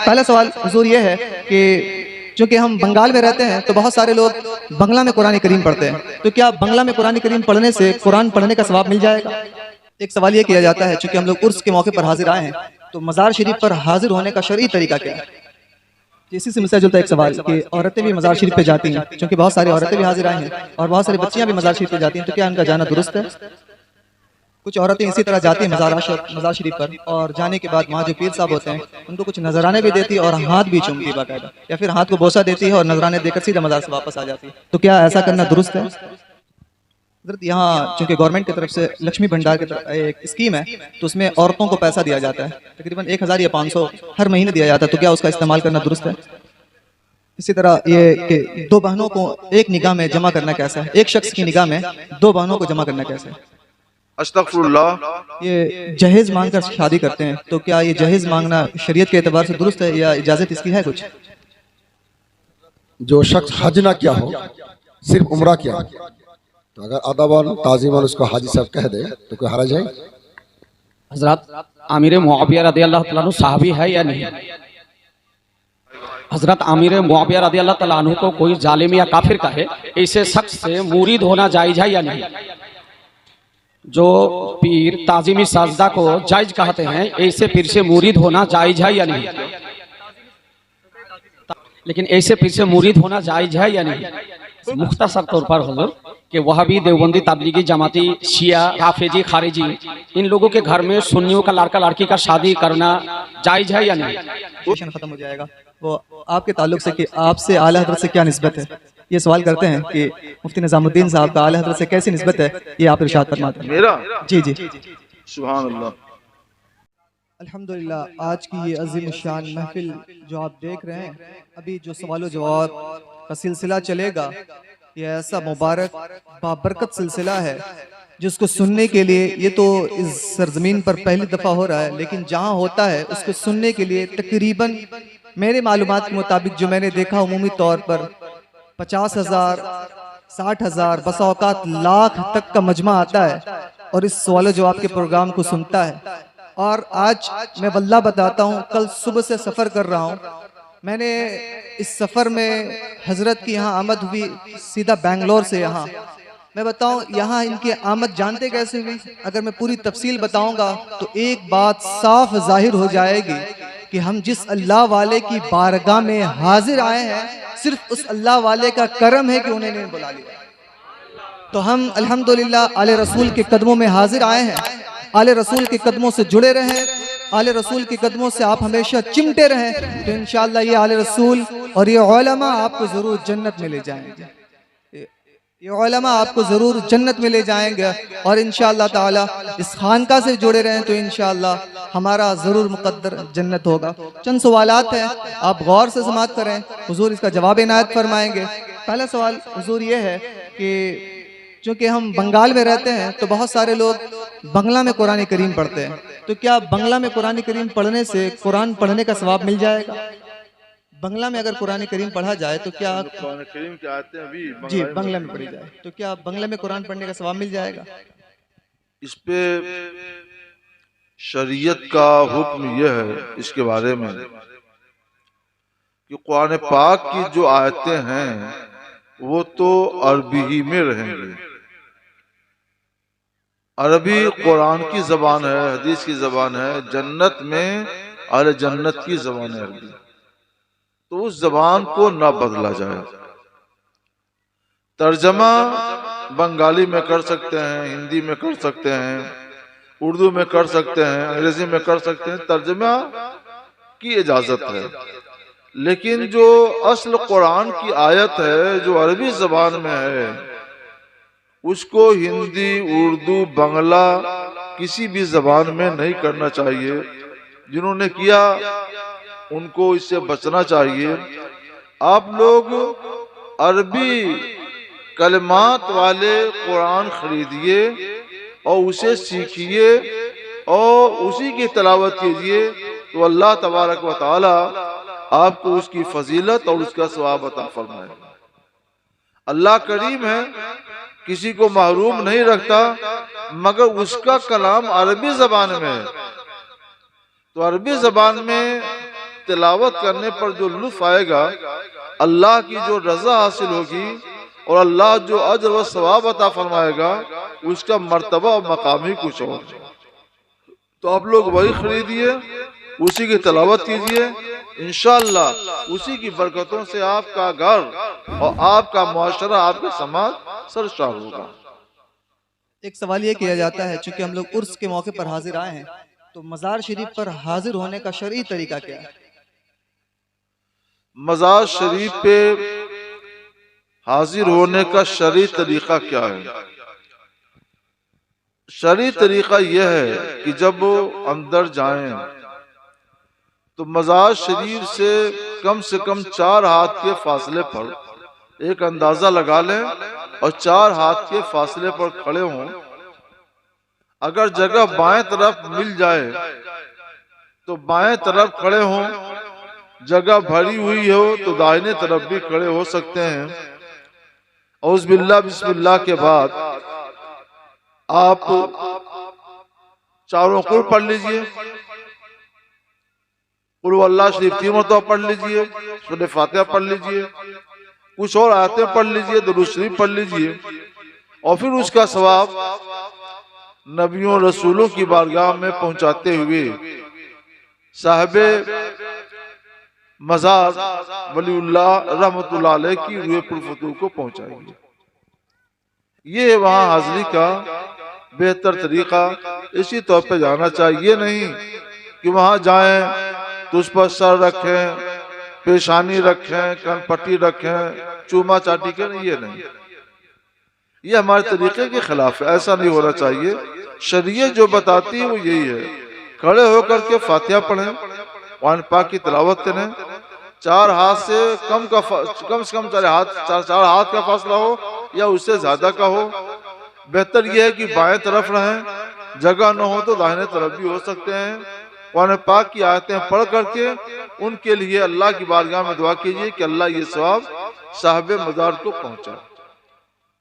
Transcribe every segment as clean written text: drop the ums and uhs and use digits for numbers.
पहला सवाल हुजूर ये है कि चूँकि हम बंगाल में रहते हैं तो बहुत सारे लोग बंगला में कुरान करीम पढ़ते हैं, तो क्या बंगला में कुरान करीम पढ़ने से कुरान पढ़ने का सवाब मिल जाएगा? एक सवाल ये किया जाता है, चूँकि हम लोग उर्स के मौके पर हाजिर आए हैं, तो मज़ार शरीफ पर हाजिर होने का शरई तरीका क्या है? इसी से मिलता जुलता एक सवाल कि औरतें भी मज़ार शरीफ पे जाती हैं, क्योंकि बहुत सारी औरतें भी हाजिर आई हैं और बहुत सारी बच्चियां भी मज़ार शरीफ पे जाती हैं, तो क्या उनका जाना दुरुस्त है? कुछ औरतें इसी तरह जाती हैं मज़ार शरीफ पर और जाने के बाद वहाँ जो पीर साहब होते हैं उनको कुछ नजराने भी देती है और हाथ भी चूमती है बाकायदा, या फिर हाथ को बोसा देती है और नजराने देकर सीधा मज़ार से वापस आ जाती है, तो क्या ऐसा करना दुरुस्त है? यहाँ चूंकि गवर्नमेंट की तरफ से लक्ष्मी भंडार की तरफ एक स्कीम है, तो उसमें औरतों को पैसा दिया जाता है, तकरीबन 1000 या 500 हर महीने दिया जाता है, तो क्या उसका इस्तेमाल करना दुरुस्त है? इसी तरह ये कि दो बहनों को एक निगाह में जमा करना कैसा है, एक शख्स की निगाह में दो बहनों को जमा करना कैसा है? अस्तगफुरुल्लाह। ये जहेज मांगकर शादी करते हैं, तो क्या ये जहेज मांगना शरीयत के एतबार से दुरुस्त है या इजाजत इसकी है कुछ? जो शख्स हज ना किया हो, सिर्फ उम्रा किया हो, तो अगर अदबन ताज़ीमन उसको हाजी साहब कह दे तो कोई हरज है? हजरत आमिर मुआविया रज़ियल्लाहु तआला अन्हु साहबी है या नहीं? हजरत आमिर मुआविया रज़ियल्लाहु तआला अन्हु को कोई जालिम या काफिर कहे, ऐसे शख्स से मुरीद होना जायज है या नहीं? जो पीर ताजीमी साजदा को जायज कहते हैं, ऐसे पीर से मुरीद होना जायज है या नहीं? लेकिन ऐसे पीर से मुरीद होना जायज है या नहीं? मुख्तसर तौर पर हुजूर कि वहाबी, देवबंदी, तबलीगी, जमाती, शिया, राफेजी, खारिजी, इन लोगों के घर में सुन्नियों का लड़का लड़की का शादी करना जायज है या नहीं? खत्म हो जाएगा वो आपके ताल्लुक से कि आपसे आला हज़रत से क्या निस्बत है, ये सवाल करते हैं कि मुफ्ती निज़ामुद्दीन साहब का आला हज़रत से कैसी निस्बत है, ये आप इरशाद फरमाते हैं। मेरा जी जी सुभान अल्लाह। अल्हम्दुलिल्लाह, आज की ये अजीम शान महफिल जो आप देख रहे हैं, अभी जो सवाल जवाब का सिलसिला चलेगा, ये ऐसा मुबारक बाबरकत सिलसिला है जिसको सुनने के लिए ये तो इस सरजमीन पर पहली दफ़ा हो रहा है, लेकिन जहाँ होता है उसको सुनने के लिए तकरीबन मेरे मालूमात के मुताबिक जो मैंने देखा उमूमी तौर पर 50,000 60,000 बस औकात लाख तक का मजमा आता है और इस सवाल जवाब के प्रोग्राम को सुनता है। और आज मैं वल्लाह बताता हूँ, कल सुबह से सफ़र कर रहा हूँ, मैंने इस सफ़र में हज़रत की यहाँ आमद हुई सीधा बेंगलोर से यहाँ। मैं बताऊँ यहाँ इनकी आमद जानते कैसे हुई? अगर मैं पूरी तफसील बताऊँगा तो एक बात साफ जाहिर हो जाएगी कि हम जिस अल्लाह वाले की बारगाह में हाजिर आए हैं, सिर्फ उस अल्लाह वाले का करम है कि उन्हें बुला लिया। तो हम अल्हम्दुलिल्लाह आले रसूल के कदमों में हाजिर आए हैं, आले रसूल के कदमों से जुड़े रहें, आले रसूल के कदमों से आप हमेशा चिमटे रहें, तो इंशाअल्लाह ये आले रसूल और ये उलमा आपको ज़रूर जन्नत में ले जाएंगे, ये उलमा आपको ज़रूर जन्नत में ले जाएंगे। और इंशाअल्लाह ताला इस खानका से जुड़े रहें तो इंशाअल्लाह हमारा ज़रूर मुक़द्दर जन्नत होगा। चंद सवालात हैं, आप गौर से समाअत करें, हुजूर इसका जवाब इनायत फरमाएंगे। पहला सवाल हुजूर ये है कि चूँकि हम बंगाल में रहते हैं तो बहुत सारे लोग बंगला में कुरान करीम पढ़ते हैं, तो क्या बंगला में कुरान करीम पढ़ने से कुरान पढ़ने का सवाब मिल जाएगा? बंगला में अगर कुरान करीम पढ़ा जाए तो क्या कुरान करीम की आयतें अभी जी बंगला में पढ़ी जाए तो क्या बंगला में कुरान पढ़ने का सवाब मिल जाएगा? इस पे शरीयत का हुक्म यह है इसके बारे में कि कुरान पाक की जो आयतें हैं वो तो अरबी ही में रहेंगी। अरबी कुरान की जबान है, हदीस की जबान है, जन्नत में अरे जन्नत की जबान है अरबी, तो उस जबान को न बदला जाए। तर्जमा बंगाली में कर सकते हैं, हिंदी में कर सकते हैं, उर्दू में कर सकते हैं, अंग्रेजी में कर सकते हैं, तर्जमा की इजाजत है। लेकिन जो असल कुरान की आयत है जो अरबी जबान में है, उसको हिंदी, उर्दू, बंगला किसी भी जबान में नहीं करना चाहिए। जिन्होंने किया उनको इससे बचना चाहिए। आप लोग अरबी कलमात वाले कुरान खरीदिए और उसे सीखिए और उसी की तिलावत कीजिए, तो अल्लाह तबारक व तआला आपको उसकी फजीलत और उसका सवाब अता फरमाएगा। अल्लाह करीम है, किसी को महरूम नहीं रखता, मगर उसका कलाम अरबी जबान में है। तो अरबी जबान में तिलावत करने पर जो लुत्फ आएगा, अल्लाह की जो रजा हासिल होगी और अल्लाह जो अजर व सवाब अता फरमाएगा, उसका मर्तबा और मकाम ही कुछ और। तो आप लोग वही खरीदिए, उसी की तिलावत कीजिए, इंशाअल्लाह उसी की बरकतों से आपका घर और आपका मुआशरा, आपका समाज सरशार होगा। एक सवाल ये किया जाता है, चूंकि हम लोग उर्स के मौके पर हाजिर आए हैं, तो मज़ार शरीफ पर हाजिर होने का शरई तरीका क्या है? मज़ार शरीफ पे हाजिर होने का शरई तरीका क्या है? शरई तरीका यह है कि जब वो अंदर जाएं तो मज़ार शरीफ से कम 4 हाथ के फासले पर एक अंदाजा लगा लें और 4 हाथ के फासले पर खड़े हों। अगर जगह बाएं तरफ मिल जाए तो बाएं तरफ खड़े हों, जगह भरी हुई हो तो दाहिने तरफ भी खड़े हो सकते हैं। औज़ बिल्लाह बिस्मिल्लाह के बाद आप चारों कुल पढ़ लीजिए, कुल वल्लाह शरीफ 3 मरतबा पढ़ लीजिए, सूरह फातिहा पढ़ लीजिए, कुछ और आयतें पढ़ लीजिए, दुरूद शरीफ पढ़ लीजिए, और फिर उसका सवाब नबियों रसूलों की बारगाह में पहुंचाते हुए साहिबे मज़ार वलीउल्लाह रहमतुल्लाह अलैह की रूह पुरफतूह को पहुंचाएंगे। ये वहां हाजिरी का बेहतर तरीका। इसी तौर पे जाना चाहिए, नहीं कि वहां जाएं तो उस पर सर रखें, पेशानी रखें, कनपट्टी रखें, चूमा चाटी करें, ये नहीं, ये हमारे तरीके के खिलाफ है। ऐसा नहीं होना चाहिए। शरीयत जो बताती है वो यही है, खड़े होकर के फातिहा पढ़ें, कुरान पाक की तिलावत करें, 4 हाथ से कम से कम 4 हाथ का फासला हो या उससे ज्यादा का हो। बेहतर यह है कि बाएं तरफ रहें, जगह न हो तो दाहिने तरफ भी हो सकते हैं। कुरान पाक की आयतें पढ़ करके उनके लिए अल्लाह की बारगाह में दुआ कीजिए कि अल्लाह ये सवाब साहिबे मज़ार को पहुंचाए।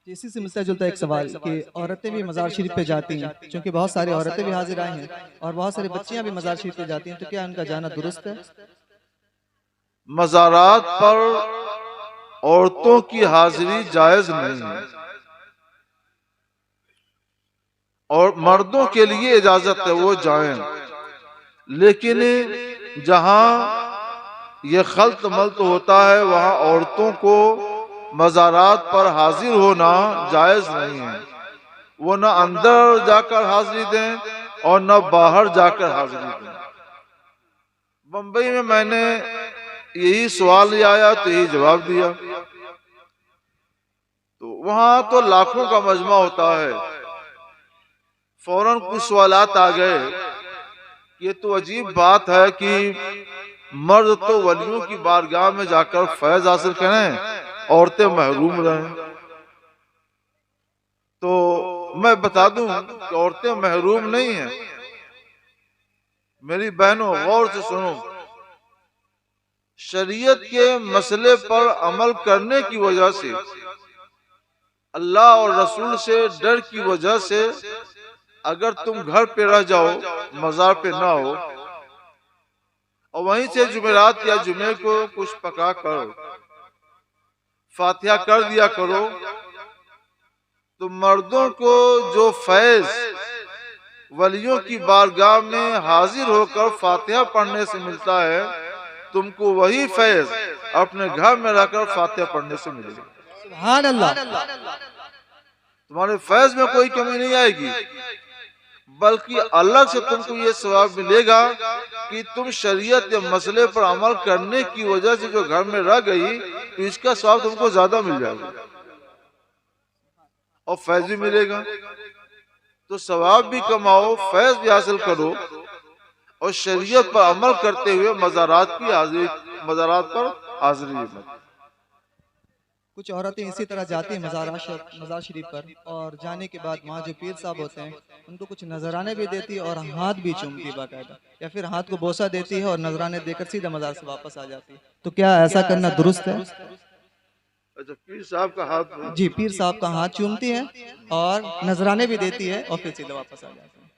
इसी से मिलता जुलता एक सवाल कि औरतें भी मज़ार शरीफ पे जाती हैं, क्योंकि बहुत सारी औरतें भी हाजिर आई हैं और बहुत सारी बच्चियां भी मज़ार शरीफ पे जाती हैं, तो क्या उनका जाना दुरुस्त है? मज़ारात पर औरतों की हाजिरी जायज नहीं है और मर्दों के लिए इजाजत है, वो जाएं। लेकिन जहां ये खल्त मल्त होता है वहां औरतों को मज़ारात पर हाजिर होना जायज नहीं है। वो न अंदर जाकर हाजिरी दें और न बाहर जाकर हाजिरी दें। बंबई में मैंने यही सवाल आया तो यही जवाब दिया। तो वहां तो लाखों का मजमा होता है, फौरन कुछ सवालात आ गए। ये तो अजीब बात है कि मर्द तो वलियों की बारगाह में जाकर फैज हासिल करें, औरतें महरूम रहें। तो मैं बता दूं कि औरतें महरूम नहीं हैं। मेरी बहनों गौर से सुनो, शरीयत के मसले पर अमल करने की वजह से, अल्लाह और रसूल से डर की वजह से अगर तुम घर पे रह जाओ, मज़ार पे ना हो, और वहीं से जुमेरात या जुमे को कुछ पका करो, फातिहा कर दिया करो, तो मर्दों को जो फैज वलियों की बारगाह में हाजिर होकर फातिहा पढ़ने से मिलता है, तुमको वही फैज अपने घर में रहकर फातिहा पढ़ने से मिलेगा। सुभान अल्लाह। तुम्हारे फैज में कोई कमी नहीं आएगी, बल्कि अलग से तुमको ये सवाब मिलेगा कि तुम शरीयत के मसले पर अमल करने की वजह से जो घर में रह गई, तो इसका सवाब तुमको ज्यादा मिल जाएगा और फैज भी मिलेगा। तो सवाब भी कमाओ, फैज भी हासिल करो और शरीयत पर अमल करते हुए मज़ारात पर हाजिरी मत। कुछ औरतें इसी तरह जाती हैं मज़ार शरीफ पर, और जाने के बाद वहाँ जो पीर साहब होते हैं उनको कुछ नजराने भी देती है और हाथ भी चूमती है बाकायदा, या फिर हाथ को बोसा देती है और नजराने देकर सीधा मज़ार से वापस आ जाती है। तो क्या ऐसा करना दुरुस्त है? अच्छा, पीर साहब का हाथ? जी, पीर साहब का हाथ चूमती है और नजराने भी देती है और फिर सीधा वापस आ जाती है।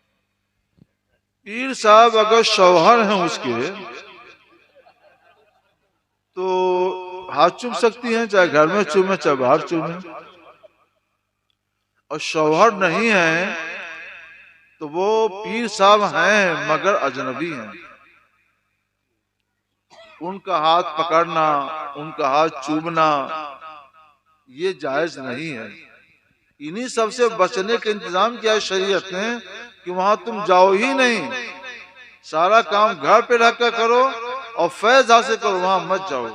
पीर साहब अगर शौहर हैं उसके, हाथ चूम सकती हैं, चाहे घर में चूमे चाहे बाहर चूमे। और शौहर नहीं है तो वो पीर साहब हैं मगर अजनबी हैं, उनका हाथ पकड़ना, उनका हाथ चूमना ये जायज नहीं है। इन्हीं सबसे बचने का इंतजाम किया है शरीयत ने कि वहां तुम जाओ ही नहीं, सारा काम घर पे रहकर करो और फैज हासिल करो, वहां मत जाओ।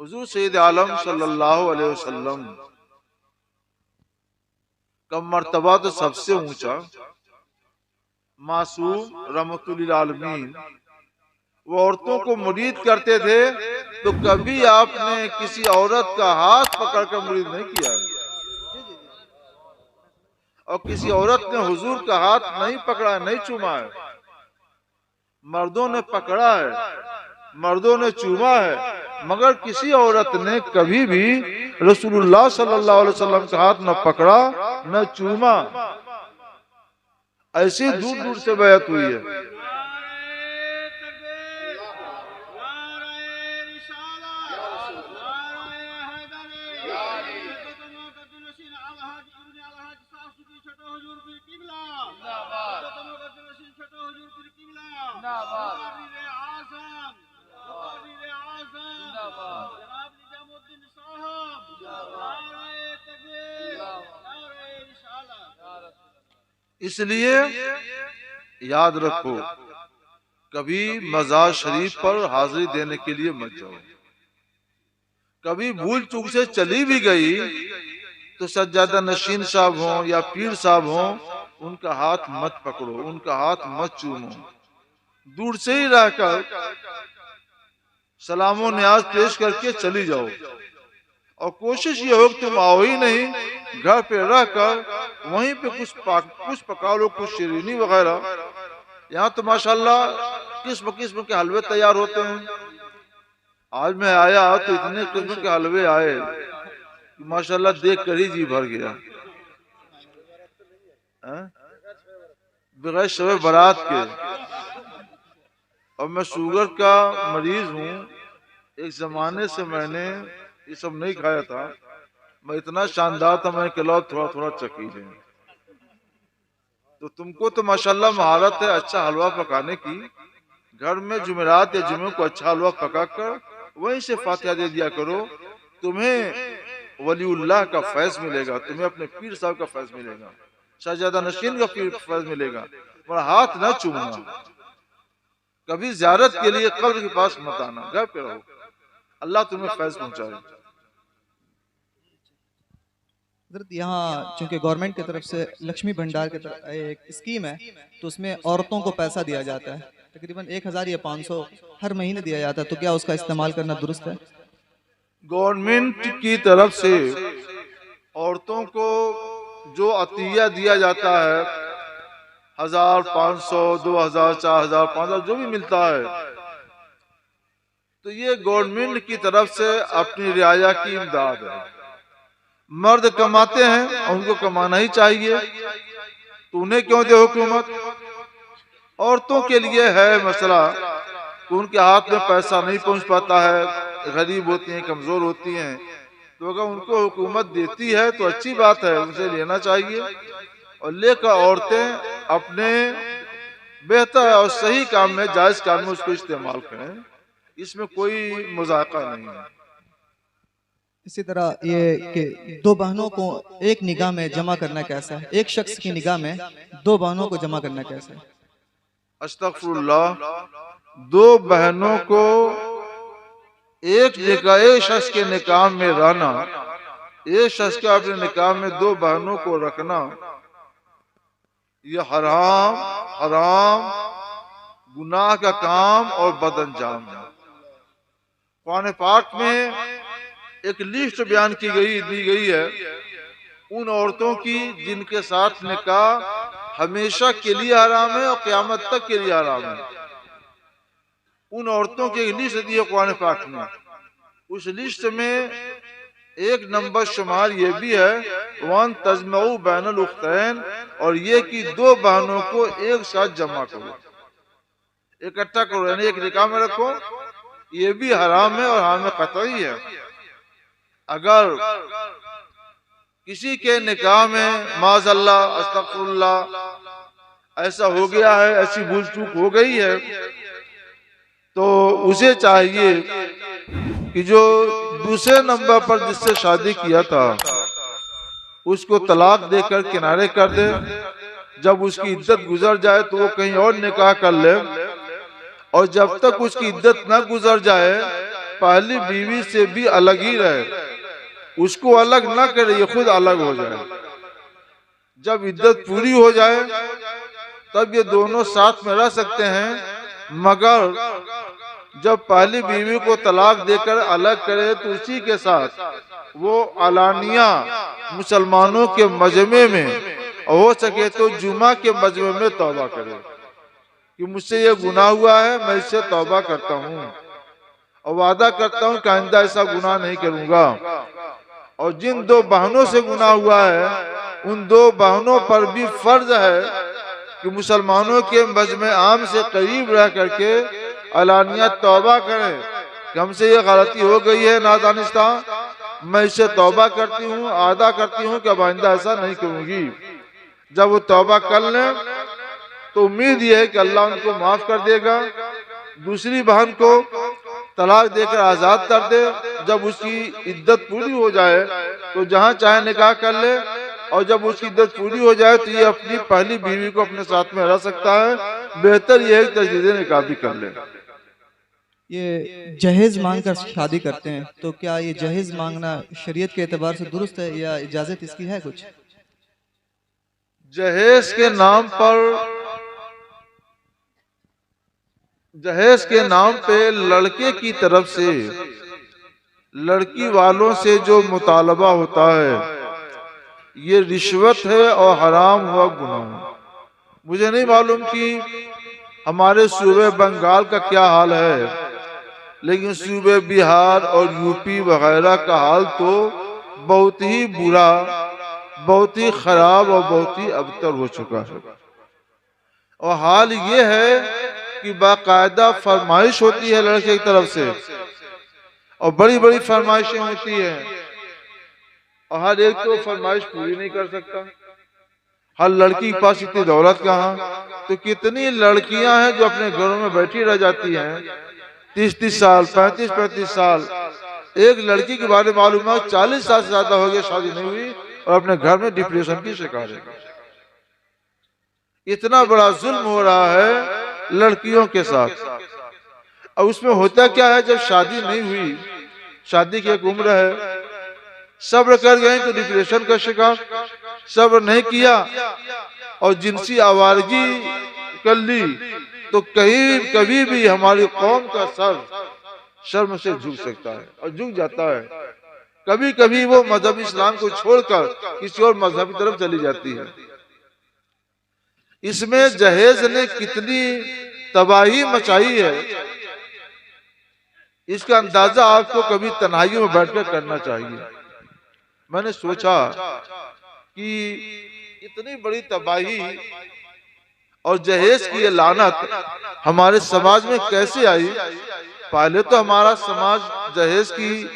हुजूर सैयद आलम सल्लल्लाहु अलैहि वसल्लम का मर्तबा तो सबसे ऊंचा, मासूम रहमतुल लिल आलमीन, वो औरतों को मुरीद करते थे तो कभी आपने किसी औरत का हाथ पकड़कर मुरीद नहीं किया है, और किसी औरत ने हुजूर का हाथ नहीं पकड़ा, नहीं चूमा है। मर्दों ने पकड़ा है, मर्दों ने चूमा है, मगर किसी औरत ने कभी भी रसूलुल्लाह सल्लल्लाहु अलैहि वसल्लम का हाथ न पकड़ा न चूमा। ऐसी दूर दूर से बैत हुई है। इसलिए याद रखो, कभी मजार शरीफ पर हाजिरी देने के लिए मत जाओ। कभी भूल चूक से चली भी गई तो सज्जादा नशीन साहब हो या पीर साहब हो, उनका हाथ मत पकड़ो, उनका हाथ मत चूमो, दूर से ही रहकर सलामो न्याज पेश करके चली जाओ। और कोशिश ये हो कि तुम आओ ही नहीं, घर पे रहकर वहीं पे कुछ पका लो, कुछ शीरीनी वगैरह। यहाँ तो माशाल्लाह किस्म किस्म के हलवे तैयार होते हैं। आज मैं आया तो इतने किस्म के हलवे आए कि माशाल्लाह देख कर ही जी भर गया। बगैर शब बारात के। और मैं शुगर का मरीज हूँ, एक जमाने से मैंने ये सब नहीं खाया था। मैं इतना शानदार था, मैं कहला थोड़ा थोड़ा चखी ले। तो तुमको तो माशाल्लाह महारत है अच्छा हलवा पकाने की। घर में जुमेरात या जुमे को अच्छा हलवा पकाकर वहीं से फातिहा दे दिया करो, तुम्हें वलीउल्लाह का फैज मिलेगा, तुम्हें अपने पीर साहब का फैज मिलेगा, शहजादा नशीन का फैज मिलेगा। पर हाथ न चूमना, कभी ज़ियारत के लिए कब्र के पास मत आना, घर पे रहो, अल्लाह तुम्हें फैज पहुंचाए। यहाँ चूंकि गवर्नमेंट की तरफ से लक्ष्मी भंडार की तरफ एक स्कीम है, तो उसमें औरतों को पैसा दिया जाता है, तकरीबन 1000 या 500 हर महीने दिया जाता है। तो क्या उसका इस्तेमाल करना दुरुस्त है? गवर्नमेंट की तरफ से औरतों को जो अतिया दिया जाता है 1000, 500, 2000, 4000, 5000 जो भी मिलता है, तो ये गवर्नमेंट की तरफ से अपनी रियाया की इमदाद है। मर्द कमाते हैं और उनको कमाना ही चाहिए, तो उन्हें क्यों दे हुकूमत? औरतों के लिए है मसला कि उनके हाथ में पैसा नहीं पहुंच पाता है, गरीब होती हैं, कमजोर होती हैं, तो अगर उनको हुकूमत देती है तो अच्छी बात है, उनसे लेना चाहिए। और लेकर औरतें अपने बेहतर और सही काम में, जायज काम में उसको इस्तेमाल करें, इसमें कोई मजाका नहीं है। इसी तरह ये कि दो बहनों को एक निगाह में जमा करना कैसा है? एक शख्स की निगाह में दो बहनों को जमा करना कैसा है? अस्तगफुरुल्लाह, दो बहनों को एक शख्स के निकाह में रहना, एक शख्स के अपने निकाह में दो बहनों को रखना, यह हराम हराम गुनाह का काम और बदअंजाम है। कुरान पाक में एक लिस्ट बयान दी गई है उन औरतों की जिनके साथ निकाह हमेशा के लिए हराम है और क़यामत तक के लिए हराम है। उन औरतों की एक लिस्ट दी है कुरान पाक में। उस लिस्ट में एक नंबर शुमार ये भी है वन तजमऊ बैनुल उख्तैन, और ये कि दो बहनों को एक साथ जमा करो, इकट्ठा करो, यानी एक निकाह में रखो, ये भी हराम है और हराम कतई है। अगर किसी के निकाह में माज़अल्लाह अस्तगफिरुल्लाह ऐसा हो गया है, ऐसी भूल चूक हो गई है, तो उसे चाहिए कि जो दूसरे नंबर पर जिससे शादी किया था उसको तलाक देकर किनारे कर दे। जब उसकी इद्दत गुजर जाए तो वो कहीं और निकाह कर ले, और जब तक उसकी इद्दत न गुजर जाए पहली बीवी से भी अलग ही रहे, उसको अलग ना करे, ये खुद अलग हो जाए। जब इद्दत पूरी हो जाए तब ये दोनों साथ में रह सकते हैं, मगर जब पहली बीवी को तलाक देकर अलग करे तो उसी के साथ वो अलानिया मुसलमानों के मजमे में, हो सके तो जुमा के मजमे में तौबा करे कि मुझसे ये गुनाह हुआ है, मैं इससे तौबा करता हूँ और वादा करता हूँ कि आइंदा ऐसा गुनाह नहीं करूँगा। और जिन दो बहनों से गुनाह हुआ है उन दो बहनों पर भी फर्ज है कि मुसलमानों के मजमे आम से करीब रह करके अलानिया तौबा करें कि हमसे ये गलती हो गई है नादानिस्ता, मैं इससे तौबा करती हूँ, आदा करती हूँ कि अब आइंदा ऐसा नहीं करूँगी। जब वो तौबा कर लें तो उम्मीद ये है कि अल्लाह उनको माफ कर देगा, दूसरी बहन को तलाक देकर आजाद कर दे। जब उसकी इद्दत पूरी हो जाए तो जहाँ चाहे निकाह कर ले, और जब उसकी इद्दत पूरी हो जाए तो ये अपनी पहली बीवी को अपने साथ में रह सकता है। बेहतर यह है कि तजदीद निकाह भी कर ले। ये जहेज मांगकर शादी करते हैं, तो क्या ये जहेज मांगना शरीयत के एतबार से दुरुस्त है या इजाजत इसकी है कुछ? जहेज के नाम पे लड़के की तरफ से लड़की वालों से जो मुतालबा होता है ये रिश्वत है और हराम हुआ गुनाह। मुझे नहीं मालूम कि हमारे सूबे बंगाल का क्या हाल है, लेकिन सूबे बिहार और यूपी वगैरह का हाल तो बहुत ही बुरा, बहुत ही खराब और बहुत ही अबतर हो चुका है। और हाल ये है कि बाकायदा फरमाइश होती है लड़के की तरफ से, और बड़ी बड़ी फरमाइशें होती हैं, और हर एक तो फरमाइश पूरी नहीं कर सकता। हर लड़की के पास इतनी दौलत कहाँ, तो कितनी लड़कियां हैं जो अपने घरों में बैठी रह जाती हैं 30-30 साल, 35-35 साल। एक लड़की के बारे में मालूम है 40 साल से ज्यादा हो गया शादी नहीं हुई और अपने घर में डिप्रेशन की शिकार है। इतना बड़ा जुल्म हो रहा है लड़कियों के साथ। और उसमें होता क्या है, जब शादी नहीं हुई, शादी की एक उम्र है, सब्र कर गए तो डिप्रेशन का शिकार, सब्र नहीं किया और जिनसी आवारगी कर ली तो कभी भी हमारी कौम का सर शर्म से झुक सकता है और झुक जाता है। कभी कभी वो मजहब इस्लाम को छोड़कर किसी और मजहब की तरफ चली जाती है। इसमें जहेज ने कितनी तबाही मचाई है, इसका अंदाजा आपको कभी तन्हाइयों में बैठकर करना चाहिए। मैंने सोचा कि इतनी बड़ी तबाही और जहेज की ये लानत हमारे समाज में कैसे आई। पहले तो हमारा समाज जहेज की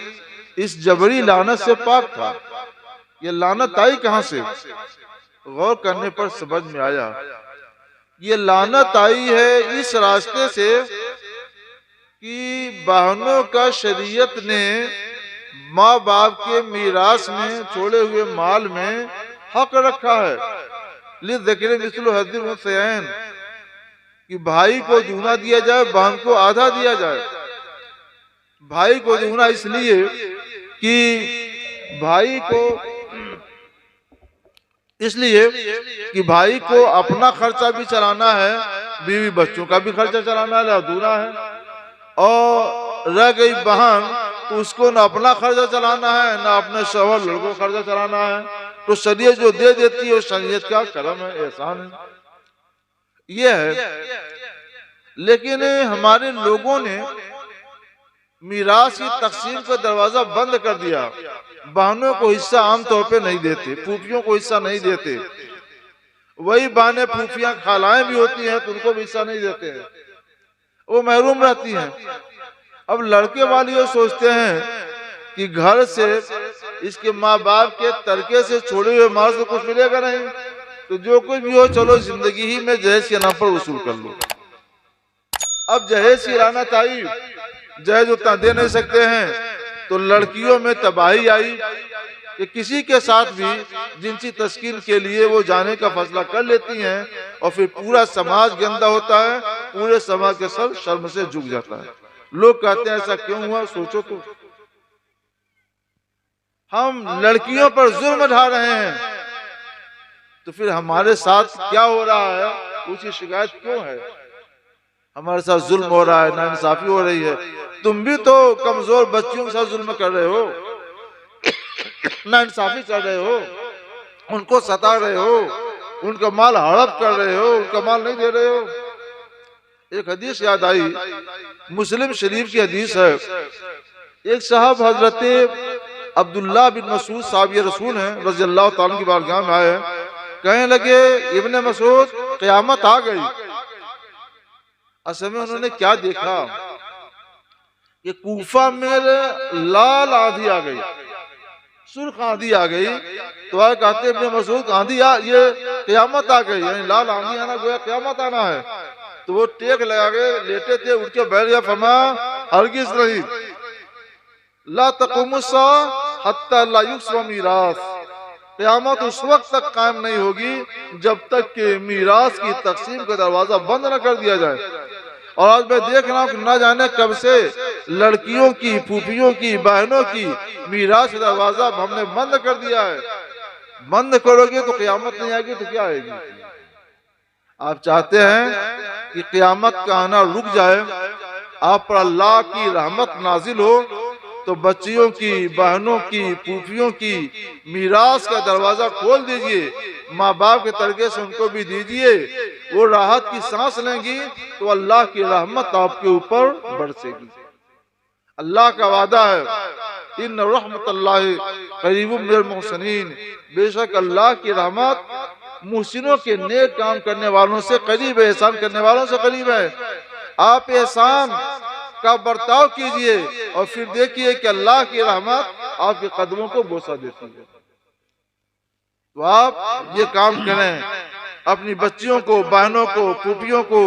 इस जबरी लानत से पाक था। ये लानत आई कहां से? गौर करने पर समझ में आया ये लानत आई है इस रास्ते से कि बहनों का शरीयत ने माँ बाप के मीरास में छोड़े हुए माल में हक रखा है। लिज़िक्र मिस्लु हज़्ज़िल उन्सयैन कि भाई को दूना दिया जाए, बहन को आधा दिया जाए। भाई को दूना इसलिए कि भाई को अपना खर्चा भी चलाना है, बीवी बच्चों का भी खर्चा चलाना है, अधूरा है। और रह गई बहन तो उसको ना अपना खर्चा चलाना है ना अपने शौहर लड़कों को खर्चा चलाना है। तो शरीयत जो दे देती है वो शरीयत का करम है, एहसान है, ये है। लेकिन हमारे लोगों ने मीरास की तकसीम का दरवाजा बंद कर दिया। बहनों को हिस्सा आमतौर पे नहीं देते, फूफियों को हिस्सा नहीं देते। वही बहनें फूफियां खालाएं भी होती हैं तो उनको भी हिस्सा नहीं देते हैं, वो महरूम रहती हैं। अब लड़के वाले ये सोचते हैं कि घर से इसके माँ बाप के तरके से छोड़े हुए माल से कुछ मिलेगा नहीं, तो जो कुछ भी हो चलो जिंदगी ही में जहेज के नाम पर वसूल कर लो। अब जहेज की राना ताई जहेज उतना दे नहीं सकते हैं, तो लड़कियों में तबाही आई कि किसी के साथ भी जिनसी तस्कीन के लिए वो जाने का फैसला कर लेती हैं, और फिर पूरा समाज गंदा होता है, पूरे समाज के सर शर्म से झुक जाता है। लोग कहते हैं ऐसा क्यों हुआ, सोचो तो। हम लड़कियों पर जुल्म ढा रहे हैं, तो फिर हमारे साथ क्या हो रहा है उसकी शिकायत क्यों है? हमारे साथ जुल्म हो रहा है, नाइंसाफी हो रही है। तुम भी तो कमजोर बच्चियों के साथ जुल्म कर रहे हो, नाइंसाफी कर रहे हो, उनको सता रहे हो, उनका माल हड़प कर रहे हो, उनका माल नहीं दे रहे हो। एक हदीस याद आई, मुस्लिम शरीफ की हदीस है। एक साहब हजरत अब्दुल्ला बिन मसूद साहब रसूल हैं रज़ी अल्लाह ताला की बारगाह में आए, कहने लगे इब्ने मसूद क़यामत आ गई। असल में उन्होंने क्या देखा कि कूफा में लाल आंधी आ गई, सुर्ख आंधी आ गई। तो आए कहते इब्ने मसूद आंधी ये क़यामत आ गई, यानी लाल आंधी आना गोया क़यामत आना है। तो वो टेक लगा के लेटे थे, उठ के बैठ गया, फरमाया हरगिज़ नहीं, ला तक़ूमुस्सा हत्ता ला युक़्सम मीरास, क़यामत उस वक्त तक कायम नहीं होगी जब तक कि मीरास की तक़सीम का दरवाजा बंद न कर दिया जाए। और आज मैं देख रहा हूँ कि न जाने कब से लड़कियों की, फूफियों की, बहनों की मीरास का दरवाजा हमने बंद कर दिया है। बंद करोगे तो क़यामत नहीं आएगी तो क्या आएगी? आप चाहते हैं कि क़यामत का आना रुक जाए, आप पर अल्लाह की रहमत नाजिल हो, तो बच्चियों की, बहनों की, फूफियों की मीरास का दरवाजा खोल दीजिए, माँ बाप के तरके से उनको भी दीजिए। वो राहत की सांस लेंगी तो अल्लाह की रहमत आपके ऊपर बरसेगी। अल्लाह का वादा है, इन्न रहमतुल्लाहि करीबुम मिनल मुहसिनीन, बेशक अल्लाह की रहमत मुहसिनों के नेक काम करने वालों से करीब है, एहसान करने वालों से करीब है। आप एहसान का बर्ताव कीजिए और फिर देखिए कि अल्लाह की रहमत आपके कदमों को बोसा देती है। तो आप ये काम करें, अपनी बच्चियों को, बहनों को, फूफियों को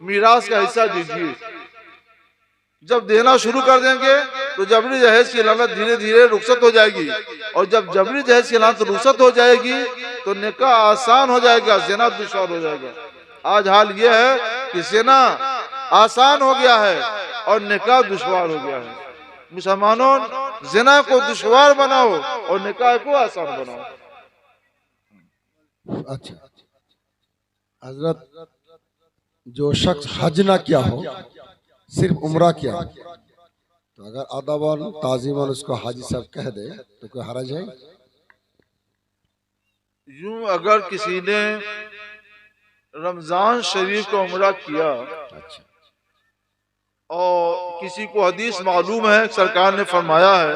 मीरास का हिस्सा दीजिए। जब देना शुरू कर देंगे तो जबरी जहेज की लानत धीरे धीरे रुखसत हो जाएगी, और जब जबरी जहेज की लानत रुखसत हो जाएगी तो निकाह आसान हो जाएगा, ज़िना दुश्वार हो जाएगा। आज हाल ये है कि ज़िना आसान हो गया है और निकाह दुश्वार हो गया है। मुसलमानों, ज़िना को दुश्वार बनाओ और निकाह को आसान बनाओ। अच्छा हजरत, जो शख्स हज ना किया हो, सिर्फ उम्रा किया, तो अगर अदबन ताजीमन उसको हाजी साहब कह दे तो कोई हरज है? यूं अगर किसी ने रमजान शरीफ का उम्रा किया, अच्छा, और किसी को हदीस मालूम है, सरकार ने फरमाया है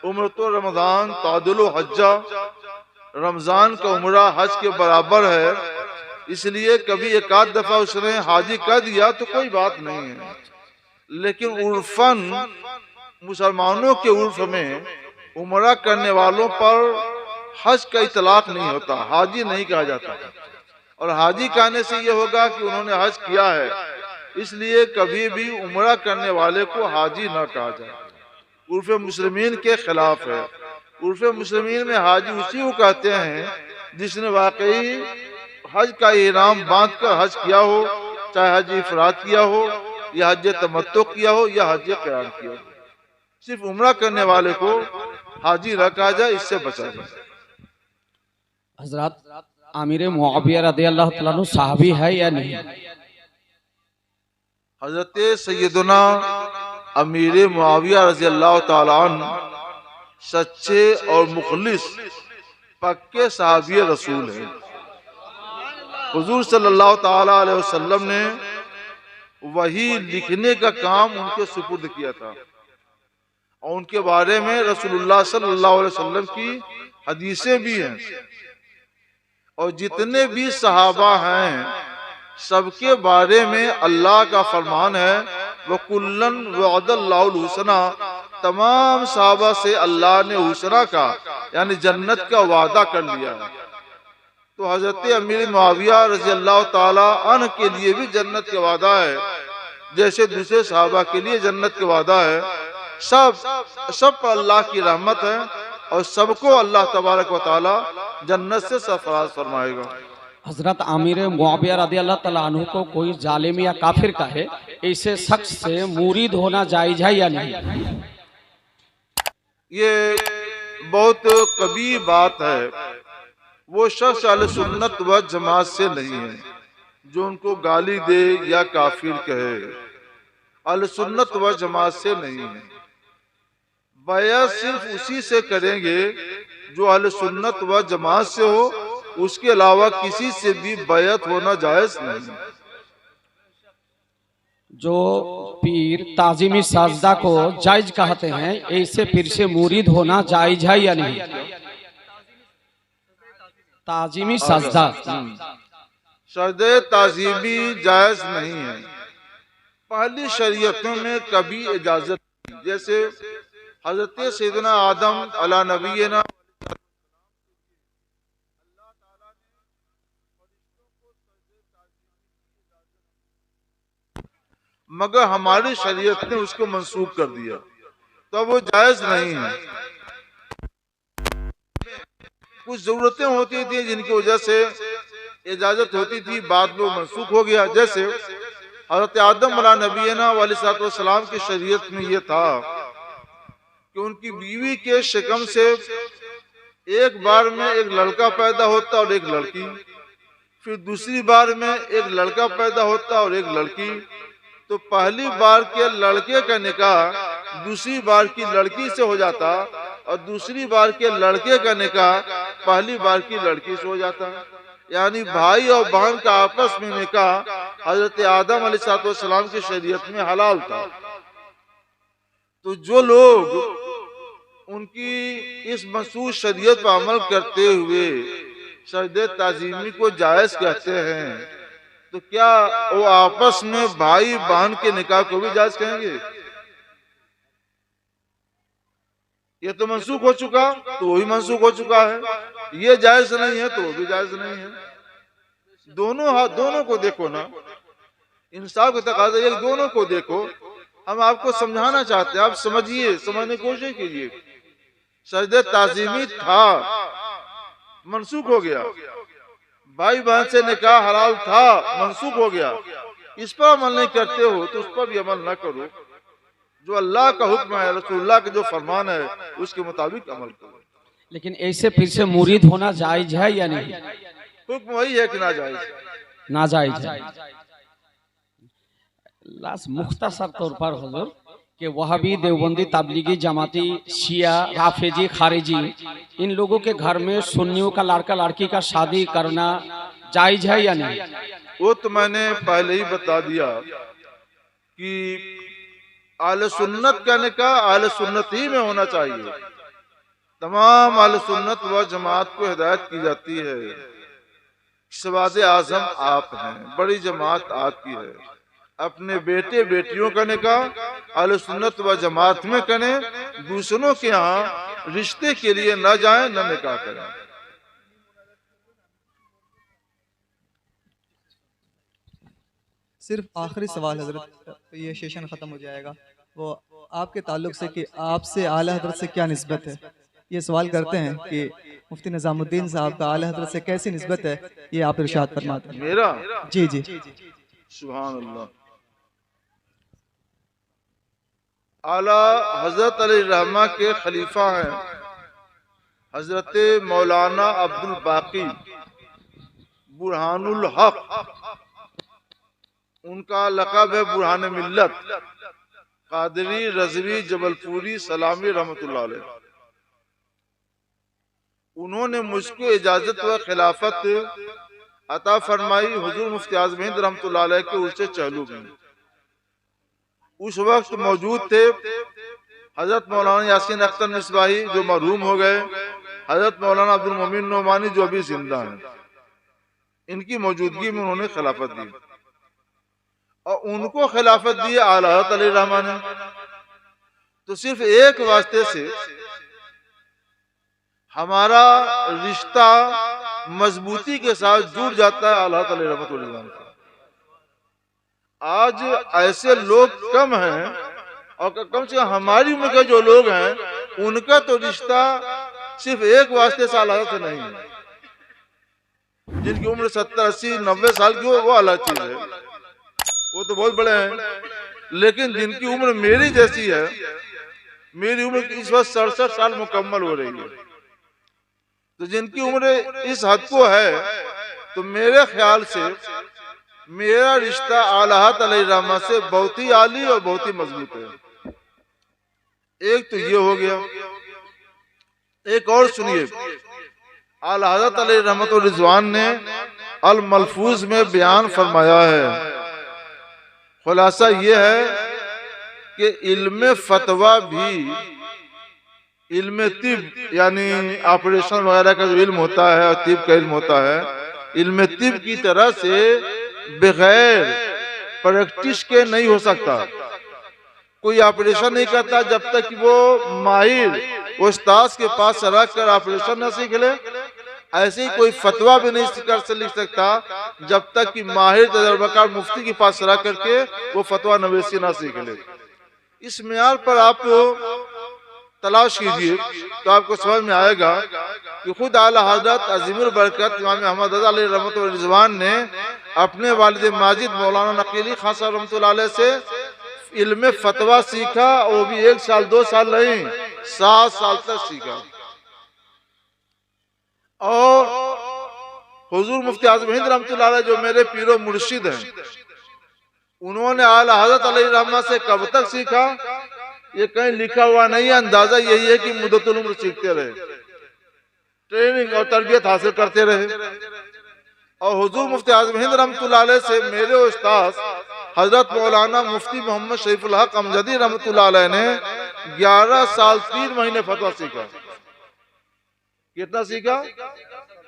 उम्र तो रमजान तादुल हज्जा, रमजान का उम्रा हज के बराबर है, इसलिए कभी एक आध दफा उसने हाजी कर दिया तो कोई बात नहीं है। लेकिन उर्फन, मुसलमानों के उर्फ में उम्रा करने वालों पर हज का इतलाक नहीं होता, हाजी नहीं कहा जाता। और हाजी कहने से ये होगा कि उन्होंने हज किया है, इसलिए कभी भी उम्रा करने वाले को हाजी ना कहा जाए। उर्फ मुस्लिमीन के खिलाफ है। उर्फ मुस्लिमीन में हाजी उसी को कहते हैं जिसने वाकई हज का इहराम बांध कर हज किया हो, चाहे हज इफराद किया हो या हज तमत्तु किया हो या हज क़िरान किया हो। सिर्फ उम्रा करने वाले को हाजी न कहा जाए, इससे बचा जाए। हजरत आमिर मुआविया रज़ियल्लाहु तआला अन्हु साहबी है या नहीं? हजरत सैयदना अमीर मुआविया रज़ियल्लाहु तआला अन्हु सच्चे और मुखलिस पक्के साहबी रसूल हैं। हुजूर सल्लल्लाहु तआला अलैहि वसल्लम ने वही लिखने का काम उनके सुपुर्द किया था, और उनके बारे में रसूलुल्लाह सल्लल्लाहु अलैहि वसल्लम की हदीसें भी हैं। और जितने भी सहाबा हैं सबके बारे में अल्लाह का फरमान है वह कुल्लन वअदल्लाहुल हुस्ना, तमाम सहाबा से अल्लाह ने हुस्ना का यानी जन्नत का वादा कर लिया है। तो हजरत अमीर मुआविया रजी अल्लाह ताला अन्हु के लिए भी जन्नत का वादा है, जैसे दूसरे सहाबा के लिए जन्नत का वादा है। सब पर अल्लाह की रहमत है और सबको अल्लाह तबारक व तआला जन्नत से सरफराज फरमाएगा। हजरत आमिर मुआविया रदी अल्लाह तआला अन्हु को कोई जालिम या काफिर कहे, ऐसे शख्स से मुरीद होना जायज है या नहीं? ये बहुत कबीर बात है। वो शख्स अहले सुन्नत व जमात से नहीं है जो उनको गाली दे या काफिर कहे। अहले सुन्नत व जमात से नहीं है। बैअत सिर्फ उसी से करेंगे जो अहले सुन्नत व जमात से हो, उसके अलावा किसी से भी बैअत होना जायज नहीं। जो पीर ताजिमी साजदा को जायज कहते हैं, ऐसे पीर से मुरीद होना जायज है या नहीं? ताजिमी साजदा सजदे ताजीमी जायज नहीं है। पहली शरीयतों में कभी इजाजत नहीं। जैसे हजरत सैयदना आदम अला नबीना मगर हमारी शरीयत ने उसको मंसूख कर दिया, तो वो जायज नहीं है। कुछ जरूरतें होती थी जिनकी वजह से इजाजत होती थी, बाद में वो मंसूख हो गया। जैसे हजरत आदम अला नबीना अलैहिस्सलाम की शरीयत में ये था कि उनकी बीवी के शिकम से एक बार में एक लड़का पैदा होता और एक लड़की, फिर दूसरी बार में एक लड़का पैदा होता और एक लड़की। तो पहली बार के लड़के का निकाह दूसरी बार की लड़की से हो जाता और दूसरी बार के लड़के का निकाह पहली बार की लड़की से हो जाता। यानी भाई और बहन का आपस में निकाह हजरत आदम अलैहिस्सलाम की शरीयत में हलाल था। तो जो लोग उनकी इस मसूस शरीयत पर अमल करते हुए सजदे ताजीमी को जायज कहते हैं, तो क्या वो आपस में भाई बहन के निकाह को भी जायज कहेंगे? ये तो मंसूख हो चुका, तो वो भी मंसूख हो चुका है। ये जायज नहीं है तो वो भी जायज नहीं है। दोनों को देखो ना, इंसाफ के तकाज़ा ये, दोनों को देखो। हम आपको समझाना चाहते हैं, आप समझिए, समझने की कोशिश कीजिए। सजदे ताजीमी था, मंसूख हो गया। भाई बहन से निकाह हलाल था, मंसूख हो गया। इस पर अमल नहीं करते हो तो उस पर भी अमल ना करो। जो अल्लाह का हुक्म है, रसूलुल्लाह का जो फरमान है, उसके मुताबिक अमल करो। लेकिन ऐसे फिर से मुरीद होना जायज है या नहीं? हुक्म वही है कि नाजायज, नाजायज है। लास्ट मुख्तसर तौर पर हुजूर कि वहाबी, देवबंदी, तबलीगी, जमाती, शिया, राफेजी, खारिजी, इन लोगों के घर में सुन्नियों का लड़का लड़की का शादी करना जायज है या नहीं? वो तो मैंने पहले ही बता दिया कि आले सुन्नत का निकाह आले सुन्नत ही में होना चाहिए। तमाम आले सुन्नत व जमात को हिदायत की जाती है। सवादे आजम आप हैं, बड़ी जमात आपकी है। अपने बेटे बेटियों का निकाह आले सुन्नत व जमात में करें, दूसरों के यहाँ रिश्ते के लिए न जाएं, न निकाह करें। सिर्फ आखिरी सवाल हजरत, ये सेशन ख़त्म हो जाएगा। वो आपके ताल्लुक से कि आपसे आला हजरत से क्या निस्बत है, ये सवाल करते हैं कि मुफ्ती निज़ामुद्दीन साहब का आला हजरत से कैसी निस्बत है, ये आप इरशाद फरमाते हैं। मेरा जी जी सुभान अल्लाह। आला हजरत अली रहमा के खलीफा हैं हजरत मौलाना अब्दुल बाकी बुरहानुल हक। उनका लक़ब है बुरहान मिल्लत, कादरी, रज़वी, जबलपुरी, सलामी रहमतुल्लाह अलैह। उन्होंने मुझको इजाजत व खिलाफत अता फरमाई हुजूर मुफ्ती आज़म हिंद रहमतुल्लाह अलैह के उर्से चहलू में। उस वक्त मौजूद थे हजरत मौलाना यासीन अख्तर मिसबाही जो मरहूम हो गए, हजरत मौलाना अब्दुल मोमिन नोमानी जो अभी जिंदा हैं। इनकी मौजूदगी में उन्होंने खिलाफत दी और उनको खिलाफत दी आला हज़रत अली रहमान ने। तो सिर्फ एक वास्ते से हमारा रिश्ता मजबूती के साथ जुड़ जाता है आला हज़रत अली रहमतुल्लाह से। आज ऐसे लोग कम हैं, और कम से कम हमारी उम्र के जो लोग हैं उनका तो रिश्ता सिर्फ एक वास्ते से आला हज़रत से नहीं है। जिनकी उम्र 70, 80, 90 साल की हो वो अलग चीज है, वो तो बहुत बड़े हैं। लेकिन जिनकी उम्र मेरी जैसी है, मेरी उम्र इस वक्त 67 साल मुकम्मल हो रही है, तो जिनकी उम्र इस हद को है, तो मेरे ख्याल से मेरा रिश्ता आला हज़रत अलैहिर्रहमा से बहुत ही आली और बहुत ही मजबूत है। एक तो ये हो गया। एक और सुनिए, आला हज़रत अलैहिर्रहमतुर रिज़वान ने अल मलफूज में बयान फरमाया है। खुलासा ये है कि इल्म फतवा भी, इल्म तिब यानी ऑपरेशन वगैरह का जो इल्म होता है और तिब का इल्म होता है, इल्म तिब की तरह से बगैर प्रैक्टिस के नहीं हो सकता। कोई ऑपरेशन नहीं करता जब तक कि वो माहिर उस्ताद के पास रख कर ऑपरेशन न सीख ले। ऐसे ही कोई फतवा भी नहीं कर लिख सकता जब तक कि माहिर तजर्बाकार मुफ्ती के पास रख करके वो फतवा नवेसी ना सीख ले। इस म्यार पर आप तलाश कीजिए तो आपको समझ में आएगा कि खुद आला हज़रत अज़ीमुल बरकत इमाम अहमद रज़ा अलैहि रहमतुल्लाह रिज़वान ने अपने वालिद माजिद मौलाना नकीली खान साहब रहमतुल्लाह अलैह से इल्म फतवा सीखा, वो भी 1 साल 2 साल नहीं, 7 साल तक सीखा। और हुजूर मुफ्ती आज़म हिंद रहमतुल्लाह अलैह जो मेरे पीरो मुर्शिद हैं, उन्होंने आला हज़रत अलैहि रहमा से कब तक सीखा ये कहीं लिखा हुआ नहीं है। अंदाजा यही है कि मुद्दतुल उम्र सीखते रहे, ट्रेनिंग और तरबियत हासिल करते रहे। और हुजूर मुफ्ती आज़म हिंद रहमतुल्लाह अलैह से मेरे उस्ताद हजरत मौलाना मुफ्ती मोहम्मद शरीफुल हक अमजदी रहमतुल्लाह अलैह ने 11 साल 3 महीने फतवा सीखा। कितना सीखा?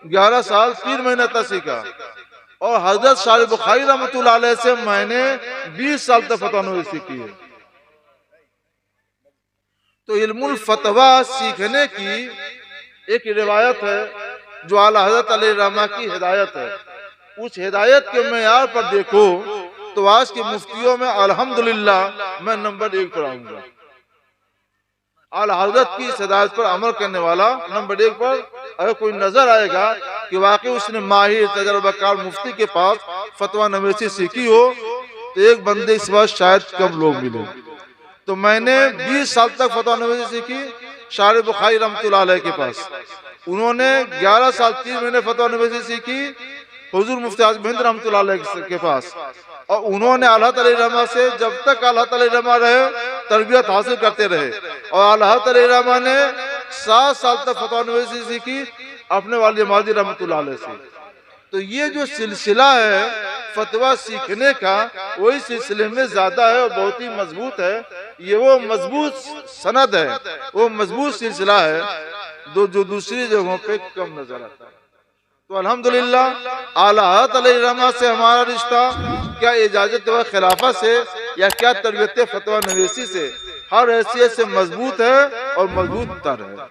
11 साल 3 महीने तक सीखा। और हजरत शाह बुखारी रहमतुल्लाह अलैह से मैंने 20 साल तक फतवा नवीसी सीखी है। तो इल्मुल फतवा सीखने की एक रिवायत है जो आला हज़रत अलैहिर्रहमा की हिदायत है। उस हिदायत के मेयार पर देखो तो आज के मुफ्तियों में अल्हम्दुलिल्लाह मैं नंबर 1 पर आऊंगा। आला हज़रत की इस हिदायत पर अमल करने वाला नंबर 1 पर अगर कोई नजर आएगा कि वाकई उसने माहिर तजर्बाकार मुफ्ती के पास फतवा नवीसी सीखी हो, तो एक बंदे इस बार शायद कम लोग मिले। तो मैंने 20 साल तक फतवा नवीसी सीखी शाह बुखारी रहमतुल्लाह अलैह के पास। उन्होंने 11 साल 3 महीने फतवा नवीसी सीखी हुजूर मुफ्ती आज़म हिंद रहमतुल्लाह अलैह के पास। और उन्होंने आला हज़रत अलैहिर्रहमा से जब तक आला हज़रत अलैहिर्रहमा रहे तरबियत हासिल करते रहे। और आला हज़रत अलैहिर्रहमा ने 7 साल तक फतवा नवीसी सीखी अपने वालिद माजिद रहमतुल्लाह अलैह से। तो ये जो सिलसिला है फतवा सीखने का, वही सिलसिले में ज्यादा है और बहुत ही मजबूत है। ये वो मजबूत सनद है, वो मजबूत सिलसिला है जो दूसरी जगहों पे कम नजर आता है। तो अल्हम्दुलिल्लाह आला हज़रत अलैहिर्रहमा से हमारा रिश्ता क्या इजाजत व खिलाफत से या क्या तरबियत फतवा नवीसी से, हर हैसियत से मजबूत है और मजबूत तर है।